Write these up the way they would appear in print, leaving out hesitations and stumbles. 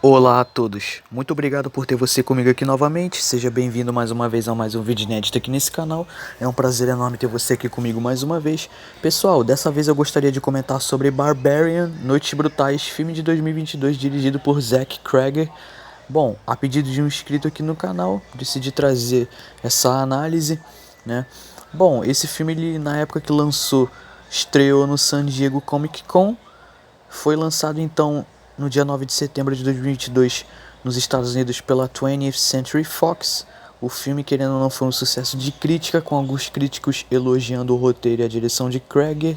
Olá a todos, muito obrigado por ter você comigo aqui novamente, seja bem-vindo mais uma vez a mais um vídeo inédito aqui nesse canal, é um prazer enorme ter você aqui comigo mais uma vez. Pessoal, dessa vez eu gostaria de comentar sobre Barbarian, Noites Brutais, filme de 2022 dirigido por Zack Cregger. Bom, a pedido de um inscrito aqui no canal, decidi trazer essa análise, né? Bom, esse filme ele, na época que lançou, estreou no San Diego Comic Con. Foi lançado então no dia 9 de setembro de 2022 nos Estados Unidos pela 20th Century Fox. O filme, querendo ou não, foi um sucesso de crítica, com alguns críticos elogiando o roteiro e a direção de Cregger,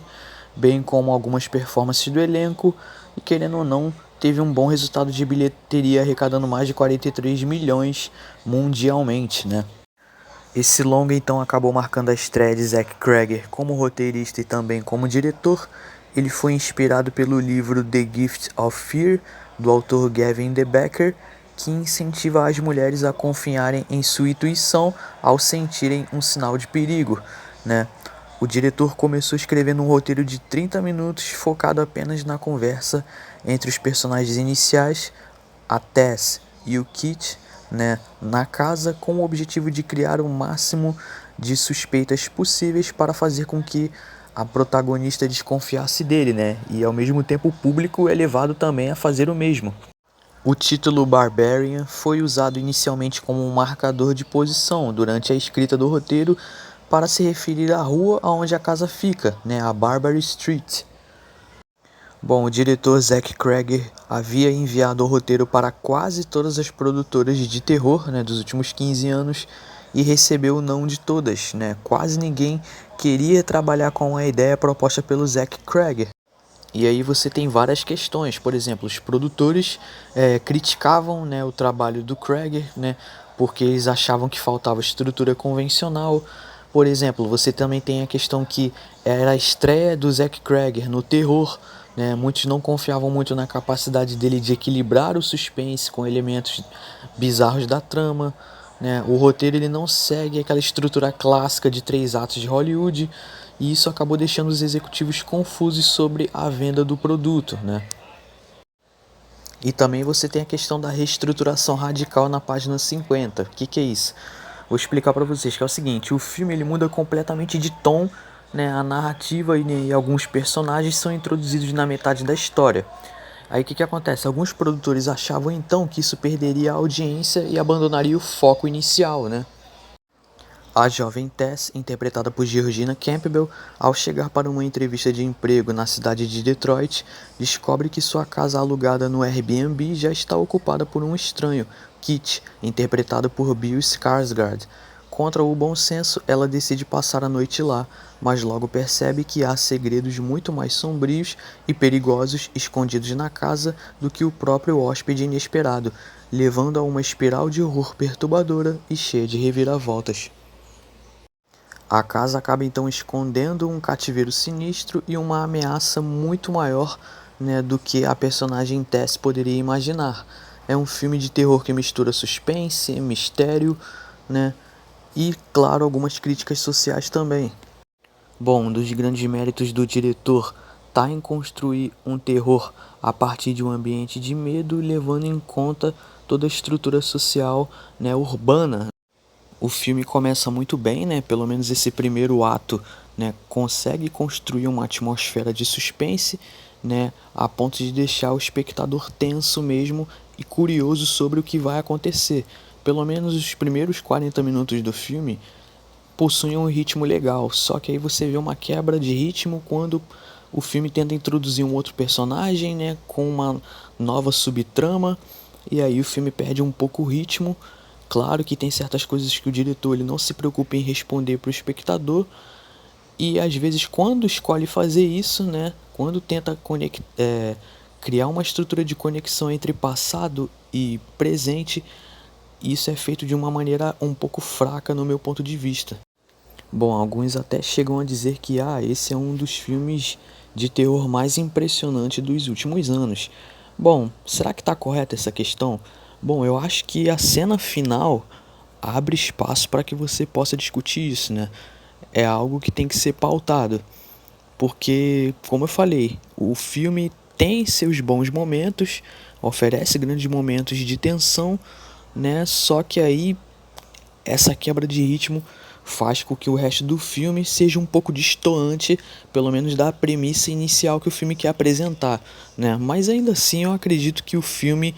bem como algumas performances do elenco, e querendo ou não, teve um bom resultado de bilheteria, arrecadando mais de 43 milhões mundialmente, né? Esse longa então acabou marcando a estreia de Zack Cregger como roteirista e também como diretor. Ele foi inspirado pelo livro The Gift of Fear, do autor Gavin De Becker, que incentiva as mulheres a confiarem em sua intuição ao sentirem um sinal de perigo, né? O diretor começou escrevendo um roteiro de 30 minutos focado apenas na conversa entre os personagens iniciais, a Tess e o Kit, né, na casa, com o objetivo de criar o máximo de suspeitas possíveis para fazer com que a protagonista desconfiasse dele, né, e ao mesmo tempo o público é levado também a fazer o mesmo. O título Barbarian foi usado inicialmente como um marcador de posição durante a escrita do roteiro para se referir à rua onde a casa fica, né, a Barbary Street. Bom, o diretor Zack Cregger havia enviado o roteiro para quase todas as produtoras de terror, né, dos últimos 15 anos, e recebeu o não de todas, né? Quase ninguém queria trabalhar com a ideia proposta pelo Zack Cregger. E aí você tem várias questões, por exemplo, os produtores criticavam, né, o trabalho do Cregger, né, porque eles achavam que faltava estrutura convencional. Por exemplo, você também tem a questão que era a estreia do Zack Cregger no terror, né, muitos não confiavam muito na capacidade dele de equilibrar o suspense com elementos bizarros da trama. Né? O roteiro ele não segue aquela estrutura clássica de 3 atos de Hollywood, e isso acabou deixando os executivos confusos sobre a venda do produto, né? E também você tem a questão da reestruturação radical na página 50. O que é isso? Vou explicar para vocês que é o seguinte, o filme ele muda completamente de tom, né? A narrativa e alguns personagens são introduzidos na metade da história. Aí o que acontece? Alguns produtores achavam então que isso perderia a audiência e abandonaria o foco inicial, né? A jovem Tess, interpretada por Georgina Campbell, ao chegar para uma entrevista de emprego na cidade de Detroit, descobre que sua casa alugada no Airbnb já está ocupada por um estranho, Kit, interpretado por Bill Skarsgård. Contra o bom senso, ela decide passar a noite lá, mas logo percebe que há segredos muito mais sombrios e perigosos escondidos na casa do que o próprio hóspede inesperado, levando a uma espiral de horror perturbadora e cheia de reviravoltas. A casa acaba então escondendo um cativeiro sinistro e uma ameaça muito maior, né, do que a personagem Tess poderia imaginar. É um filme de terror que mistura suspense, mistério, né, e, claro, algumas críticas sociais também. Bom, um dos grandes méritos do diretor está em construir um terror a partir de um ambiente de medo, levando em conta toda a estrutura social, né, urbana. O filme começa muito bem, né? Pelo menos esse primeiro ato, né, consegue construir uma atmosfera de suspense, né, a ponto de deixar o espectador tenso mesmo e curioso sobre o que vai acontecer. Pelo menos os primeiros 40 minutos do filme possuem um ritmo legal, só que aí você vê uma quebra de ritmo quando o filme tenta introduzir um outro personagem, né, com uma nova subtrama, e aí o filme perde um pouco o ritmo. Claro que tem certas coisas que o diretor ele não se preocupa em responder para o espectador, e às vezes quando escolhe fazer isso, né, quando tenta criar uma estrutura de conexão entre passado e presente, isso é feito de uma maneira um pouco fraca no meu ponto de vista. Bom, alguns até chegam a dizer que esse é um dos filmes de terror mais impressionantes dos últimos anos. Bom, será que está correta essa questão? Bom, eu acho que a cena final abre espaço para que você possa discutir isso, né? É algo que tem que ser pautado, porque, como eu falei, o filme tem seus bons momentos, oferece grandes momentos de tensão, né? Só que aí essa quebra de ritmo faz com que o resto do filme seja um pouco destoante, pelo menos da premissa inicial que o filme quer apresentar, né? Mas ainda assim eu acredito que o filme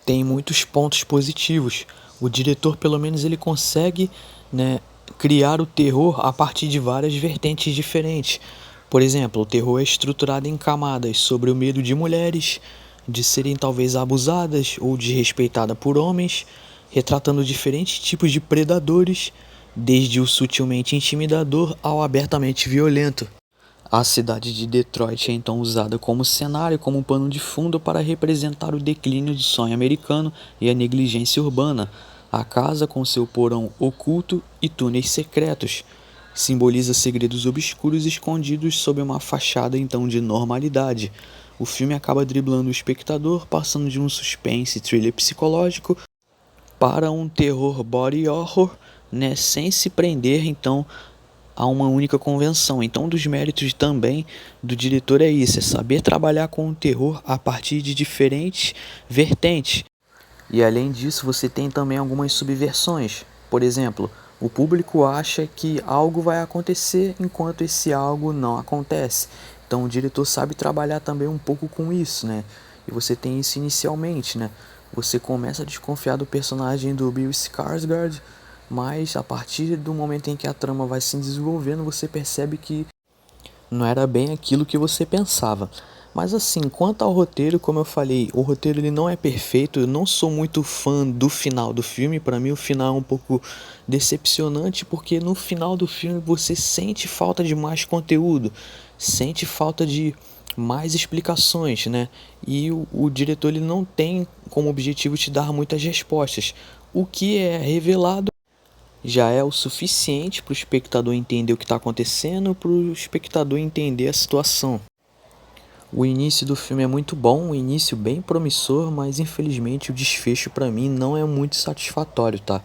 tem muitos pontos positivos. O diretor, pelo menos, ele consegue, né, criar o terror a partir de várias vertentes diferentes. Por exemplo, o terror é estruturado em camadas sobre o medo de mulheres, de serem talvez abusadas ou desrespeitadas por homens, retratando diferentes tipos de predadores, desde o sutilmente intimidador ao abertamente violento. A cidade de Detroit é então usada como cenário, como pano de fundo para representar o declínio do sonho americano e a negligência urbana. A casa, com seu porão oculto e túneis secretos, simboliza segredos obscuros escondidos sob uma fachada então de normalidade. O filme acaba driblando o espectador, passando de um suspense thriller psicológico para um terror body horror, né, sem se prender então a uma única convenção. Então, um dos méritos também do diretor é isso, é saber trabalhar com o terror a partir de diferentes vertentes. E além disso, você tem também algumas subversões. Por exemplo, o público acha que algo vai acontecer enquanto esse algo não acontece. Então, o diretor sabe trabalhar também um pouco com isso, né? E você tem isso inicialmente, né? Você começa a desconfiar do personagem do Bill Skarsgård, mas a partir do momento em que a trama vai se desenvolvendo, você percebe que não era bem aquilo que você pensava. Mas assim, quanto ao roteiro, como eu falei, o roteiro ele não é perfeito. Eu não sou muito fã do final do filme. Para mim o final é um pouco decepcionante, porque no final do filme você sente falta de mais conteúdo, sente falta de mais explicações, né? E o diretor ele não tem como objetivo te dar muitas respostas. O que é revelado já é o suficiente para o espectador entender o que está acontecendo, para o espectador entender a situação. O início do filme é muito bom, um início bem promissor, mas infelizmente o desfecho para mim não é muito satisfatório, tá?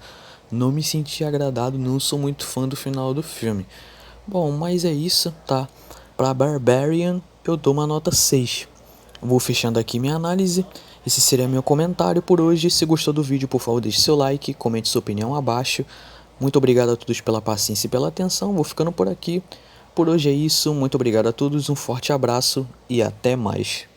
Não me senti agradado, não sou muito fã do final do filme. Bom, mas é isso, tá? Para Barbarian eu dou uma nota 6. Vou fechando aqui minha análise. Esse seria meu comentário por hoje. Se gostou do vídeo, por favor, deixe seu like, comente sua opinião abaixo. Muito obrigado a todos pela paciência e pela atenção. Vou ficando por aqui. Por hoje é isso. Muito obrigado a todos. Um forte abraço e até mais.